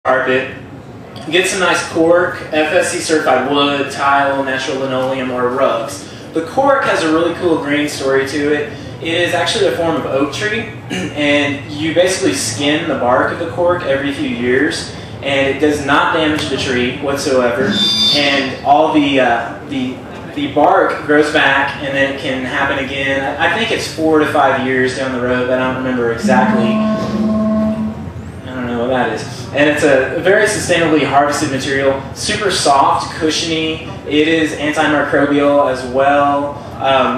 carpet. Get some nice cork, FSC certified wood, tile, natural linoleum, or rugs. The cork has a really cool grain story to it. It is actually a form of oak tree, and you basically skin the bark of the cork every few years, and it does not damage the tree whatsoever. And all the bark grows back, and then it can happen again. I think it's 4 to 5 years down the road, but I don't remember exactly. I don't know what that is. And it's a very sustainably harvested material, super soft, cushiony. It is antimicrobial as well.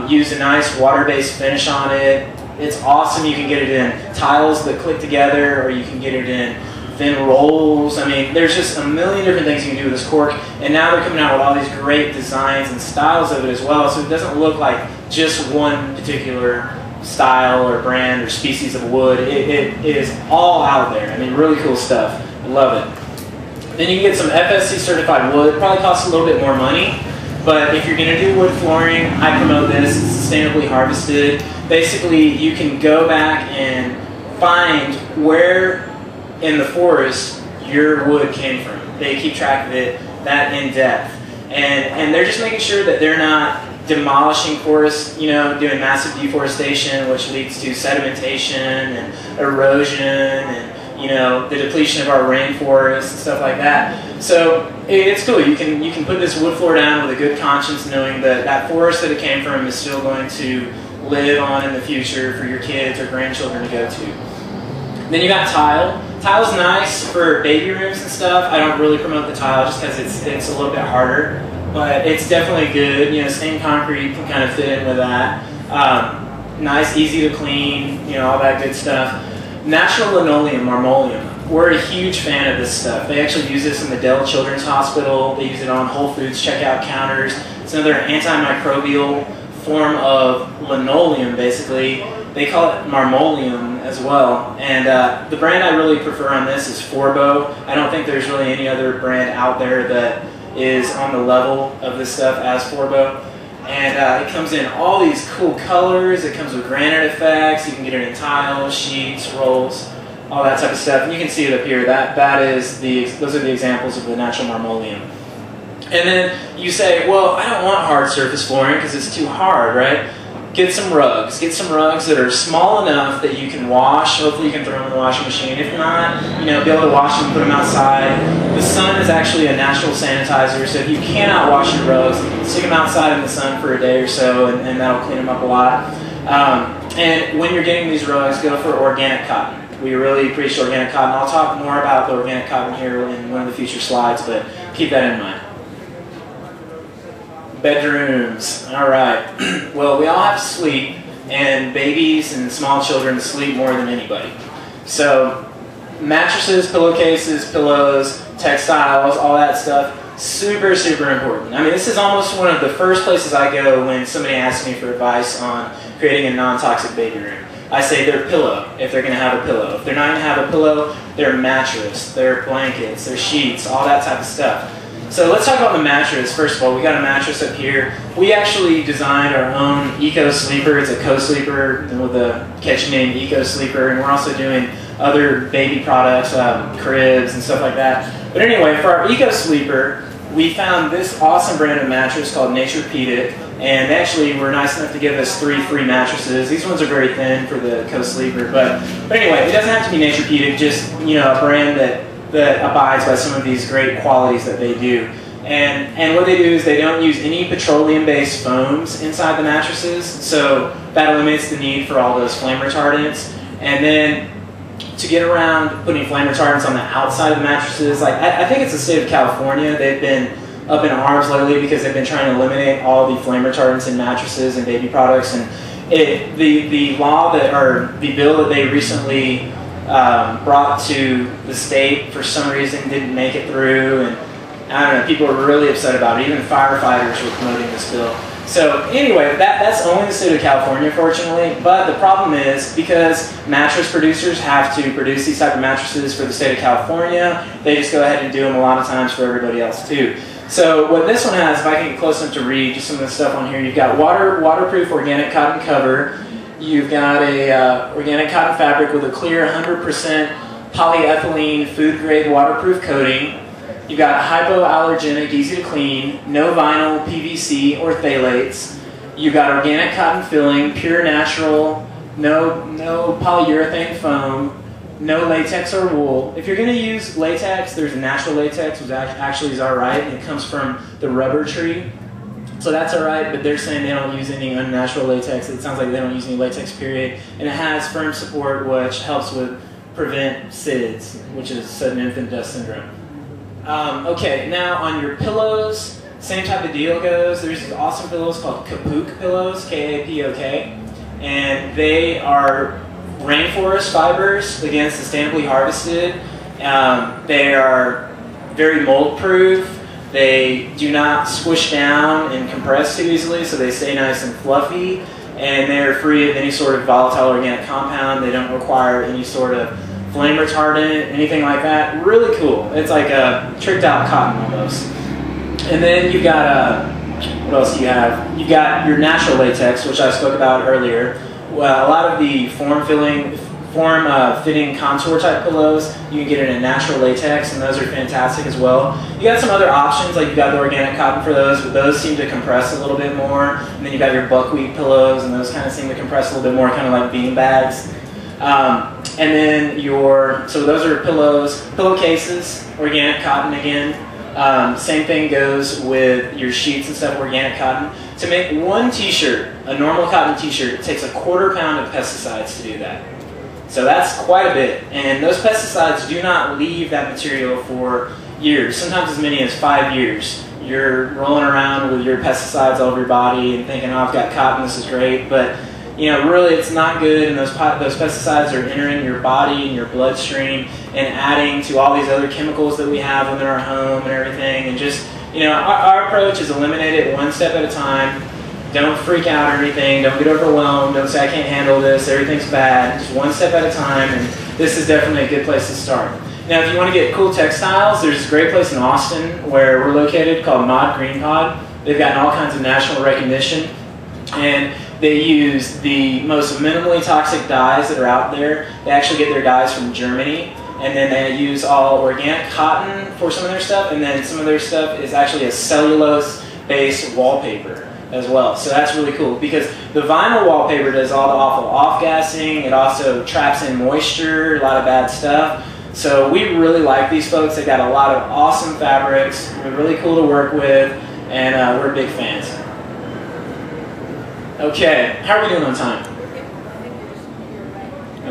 Use a nice water-based finish on it. It's awesome. You can get it in tiles that click together, or you can get it in thin rolls. I mean, there's just a million different things you can do with this cork. And now they're coming out with all these great designs and styles of it as well, so it doesn't look like just one particular style or brand or species of wood. It is all out there. I mean, really cool stuff. I love it. Then you can get some FSC certified wood. Probably costs a little bit more money, but if you're going to do wood flooring, I promote this. It's sustainably harvested. Basically, you can go back and find where in the forest your wood came from. They keep track of it that in depth, and they're just making sure that they're not demolishing forests, you know, doing massive deforestation, which leads to sedimentation and erosion and, you know, the depletion of our rainforests and stuff like that. So it's cool. You can put this wood floor down with a good conscience, knowing that that forest that it came from is still going to live on in the future for your kids or grandchildren to go to. Then you got tile. Tile's nice for baby rooms and stuff. I don't really promote the tile just because it's a little bit harder. But it's definitely good. You know, stained concrete can kind of fit in with that. Nice, easy to clean, you know, all that good stuff. Natural linoleum, marmoleum. We're a huge fan of this stuff. They actually use this in the Dell Children's Hospital. They use it on Whole Foods checkout counters. It's another antimicrobial form of linoleum, basically. They call it marmoleum as well. And the brand I really prefer on this is Forbo. I don't think there's really any other brand out there that is on the level of this stuff as Forbo. And it comes in all these cool colors. It comes with granite effects. You can get it in tiles, sheets, rolls, all that type of stuff. And you can see it up here. Those are the examples of the natural marmoleum. And then you say, well, I don't want hard surface flooring because it's too hard, right? Get some rugs. Get some rugs that are small enough that you can wash. Hopefully you can throw them in the washing machine. If not, you know, be able to wash them, put them outside. The sun is actually a natural sanitizer, so if you cannot wash your rugs, stick them outside in the sun for a day or so, and that'll clean them up a lot. And when you're getting these rugs, go for organic cotton. We really preach organic cotton. I'll talk more about the organic cotton here in one of the future slides, but keep that in mind. Bedrooms. All right. Well, we all have to sleep, and babies and small children sleep more than anybody. So mattresses, pillowcases, pillows, textiles, all that stuff, super, super important. I mean, this is almost one of the first places I go when somebody asks me for advice on creating a non-toxic baby room. I say their pillow, if they're going to have a pillow. If they're not going to have a pillow, their mattress, their blankets, their sheets, all that type of stuff. So let's talk about the mattress. First of all, we got a mattress up here. We actually designed our own Eco Sleeper. It's a co-sleeper with the catchy name Eco Sleeper, and we're also doing other baby products, cribs and stuff like that. But anyway, for our Eco Sleeper, we found this awesome brand of mattress called Naturepedic, and they actually were nice enough to give us 3 free mattresses. These ones are very thin for the co-sleeper, but anyway, it doesn't have to be Naturepedic, just, you know, a brand that abides by some of these great qualities that they do. And what they do is they don't use any petroleum-based foams inside the mattresses, so that eliminates the need for all those flame retardants. And then to get around putting flame retardants on the outside of the mattresses, like I think it's the state of California, they've been up in arms lately because they've been trying to eliminate all the flame retardants in mattresses and baby products. And the law or the bill that they recently brought to the state for some reason didn't make it through, and I don't know, people were really upset about it. Even firefighters were promoting this bill. So anyway, that's only the state of California, fortunately, but the problem is because mattress producers have to produce these type of mattresses for the state of California, they just go ahead and do them a lot of times for everybody else too. So what this one has, if I can get close enough to read just some of the stuff on here, you've got waterproof organic cotton cover. You've got a organic cotton fabric with a clear 100% polyethylene food-grade waterproof coating. You've got hypoallergenic, easy to clean, no vinyl, PVC, or phthalates. You've got organic cotton filling, pure natural, no polyurethane foam, no latex or wool. If you're going to use latex, there's a natural latex, which actually is alright, and it comes from the rubber tree. So that's alright, but they're saying they don't use any unnatural latex. It sounds like they don't use any latex, period. And it has firm support, which helps with prevent SIDS, which is sudden infant death syndrome. Okay, now on your pillows, same type of deal goes. There's these awesome pillows called Kapok pillows, K-A-P-O-K, and they are rainforest fibers, again, sustainably harvested. They are very mold proof. They do not squish down and compress too easily, so they stay nice and fluffy, and they're free of any sort of volatile organic compound. They don't require any sort of flame retardant, anything like that. Really cool. It's like a tricked out cotton almost. And then you've got, what else do you have? You've got your natural latex, which I spoke about earlier. Well, a lot of the form-fitting contour type pillows, you can get in a natural latex, and those are fantastic as well. You got some other options, like you've got the organic cotton for those, but those seem to compress a little bit more. And then you've got your buckwheat pillows, and those kind of seem to compress a little bit more, kind of like bean bags. And then so those are pillows, pillowcases, organic cotton again. Same thing goes with your sheets and stuff, organic cotton. To make one t-shirt, a normal cotton t-shirt, it takes 1/4 pound of pesticides to do that. So that's quite a bit. And those pesticides do not leave that material for years, sometimes as many as 5 years. You're rolling around with your pesticides all over your body and thinking, oh, I've got cotton, this is great. But you know, really it's not good, and those pesticides are entering your body and your bloodstream and adding to all these other chemicals that we have within our home and everything. And just, you know, our approach is eliminate it one step at a time. Don't freak out or anything. Don't get overwhelmed. Don't say I can't handle this. Everything's bad. Just one step at a time, and this is definitely a good place to start. Now, if you want to get cool textiles, there's this great place in Austin where we're located called Mod Green Pod. They've gotten all kinds of national recognition, and they use the most minimally toxic dyes that are out there. They actually get their dyes from Germany, and then they use all organic cotton for some of their stuff, and then some of their stuff is actually a cellulose-based wallpaper as well. So that's really cool, because the vinyl wallpaper does all the awful off-gassing. It also traps in moisture, a lot of bad stuff. So we really like these folks. They've got a lot of awesome fabrics. They're really cool to work with, and we're big fans. Okay, how are we doing on time?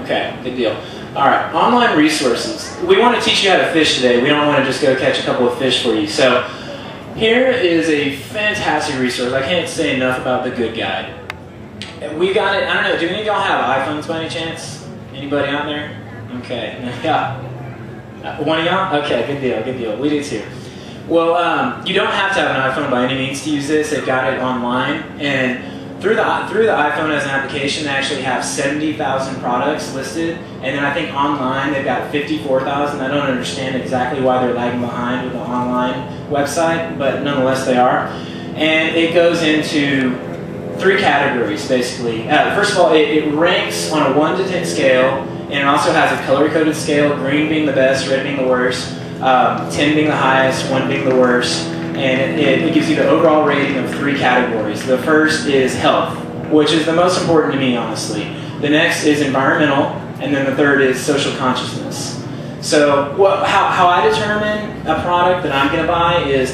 Okay, good deal. All right, online resources. We want to teach you how to fish today. We don't want to just go catch a couple of fish for you. So here is a fantastic resource. I can't say enough about the Good Guide. We got it. I don't know. Do any of y'all have iPhones by any chance? Anybody out there? Okay. Yeah. One of y'all? Okay. Good deal. Good deal. We do too. Well, you don't have to have an iPhone by any means to use this. They've got it online, and through the iPhone as an application, they actually have 70,000 products listed, and then I think online they've got 54,000. I don't understand exactly why they're lagging behind with the online website, but nonetheless they are. And it goes into 3 categories basically. First of all, it ranks on a 1 to 10 scale, and it also has a color-coded scale, green being the best, red being the worst, 10 being the highest, 1 being the worst. And it gives you the overall rating of 3 categories. The first is health, which is the most important to me, honestly. The next is environmental, and then the third is social consciousness. So how I determine a product that I'm going to buy is